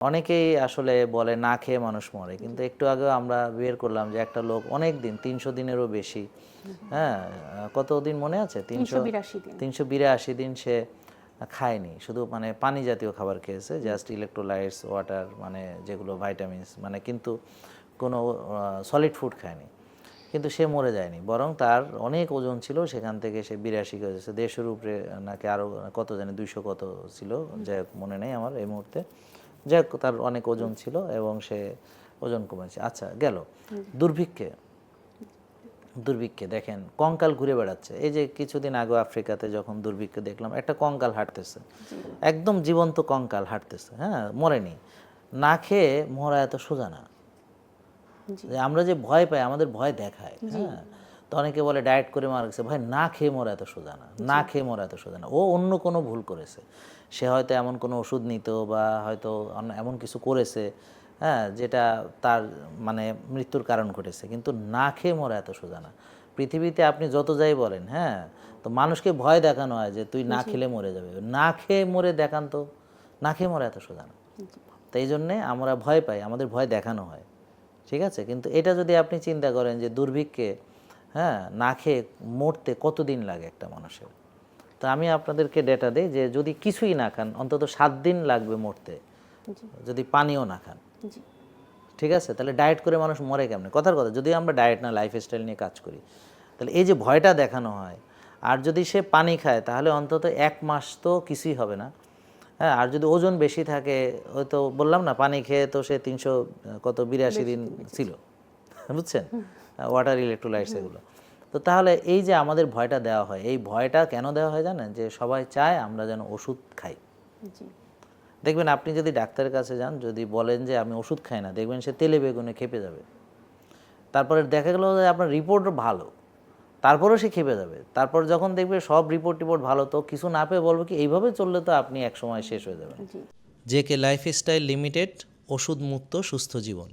অনেকেই আসলে বলে না খেয়ে মানুষ মরে, কিন্তু একটু আগেও আমরা বের করলাম যে একটা লোক অনেক দিন 300 দিনেরও বেশি, হ্যাঁ, কতদিন মনে আছে, 382 দিন। 382 দিন সে খায়নি, শুধু মানে পানি জাতীয় খাবার খেয়েছে, জাস্ট ইলেকট্রোলাইটস ওয়াটার, মানে যেগুলো ভাইটামিনস, মানে কিন্তু কোনো সলিড ফুড খায়নি। কিন্তু সে মরে যায়নি, বরং তার অনেক ওজন ছিল, সেখান থেকে সে 82 কেজি, 150-এর উপরে নাকি আরও কত জানি 200 কত ছিল, যাই হোক মনে নেই আমার এই মুহূর্তে। যাই হোক তার অনেক ওজন ছিল এবং সে ওজন কমেছে। আচ্ছা গেল দুর্ভিক্ষে। দুর্ভিক্ষে দেখেন কঙ্কাল ঘুরে বেড়াচ্ছে। এই যে কিছুদিন আগে আফ্রিকাতে যখন দুর্ভিক্ষে দেখলাম, একটা কঙ্কাল হাঁটতেছে, একদম জীবন্ত কঙ্কাল হাঁটতেছে, হ্যাঁ, মরেনি। না খেয়ে মরা এত সোজা না। যে আমরা যে ভয় পাই, আমাদের ভয় দেখায়, হ্যাঁ। তো অনেকে বলে ডায়েট করে মারা গেছে, ভাই না খেয়ে মরা এত সোজা না, না খেয়ে মরা এত সোজা না। ও অন্য কোনো ভুল করেছে, সে হয়তো এমন কোনো ওষুধ নিত বা হয়তো এমন কিছু করেছে, হ্যাঁ, যেটা তার মানে মৃত্যুর কারণ ঘটেছে, কিন্তু না খেয়ে মরা এত সোজা না। পৃথিবীতে আপনি যত যাই বলেন, হ্যাঁ, তো মানুষকে ভয় দেখানো হয় যে তুই না খেলে মরে যাবে, না খেয়ে মরে দেখান তো, না খেয়ে মরা এত সোজা না। তো এই জন্যে আমরা ভয় পাই, আমাদের ভয় দেখানো হয়, ঠিক আছে। কিন্তু এটা যদি আপনি চিন্তা করেন যে দুর্ভিক্ষে, হ্যাঁ, না খেয়ে মরতে কতদিন লাগে একটা মানুষের, তো আমি আপনাদেরকে ডেটা দিই যে যদি কিছুই না খান অন্তত 7 দিন লাগবে মরতে, যদি পানিও না খান, ঠিক আছে। তাহলে ডায়েট করে মানুষ মরে কেমনে? কথার কথা, যদি আমরা ডায়েট না লাইফস্টাইল নিয়ে কাজ করি, তাহলে এই যে ভয়টা দেখানো হয়, আর যদি সে পানি খায় তাহলে অন্তত 1 মাস তো কিছুই হবে না, হ্যাঁ। আর যদি ওজন বেশি থাকে, ওই তো বললাম না, পানি খেয়ে তো সে 300 কত 82 দিন ছিল, বুঝছেন, ওয়াটার ইলেকট্রোলাইটস এগুলো। তো তাহলে এই যে আমাদের ভয়টা দেওয়া হয়, এই ভয়টা কেন দেওয়া হয় জানেন? যে সবাই চায় আমরা যেন ওষুধ খাই। দেখবেন আপনি যদি ডাক্তারের কাছে যান, যদি বলেন যে আমি ওষুধ খাই না, দেখবেন সে তেলে বেগুনে খেপে যাবে। তারপরে দেখা গেল যে আপনার রিপোর্ট ভালো, তারপরেও সে খেপে যাবে। তারপর যখন দেখবে সব রিপোর্ট ভালো, তো কিছু না পেয়ে বলবে কি এইভাবে চললে তো আপনি এক সময় শেষ হয়ে যাবেন। জেকে লাইফস্টাইল লিমিটেড, ওষুধ মুক্ত সুস্থ জীবন।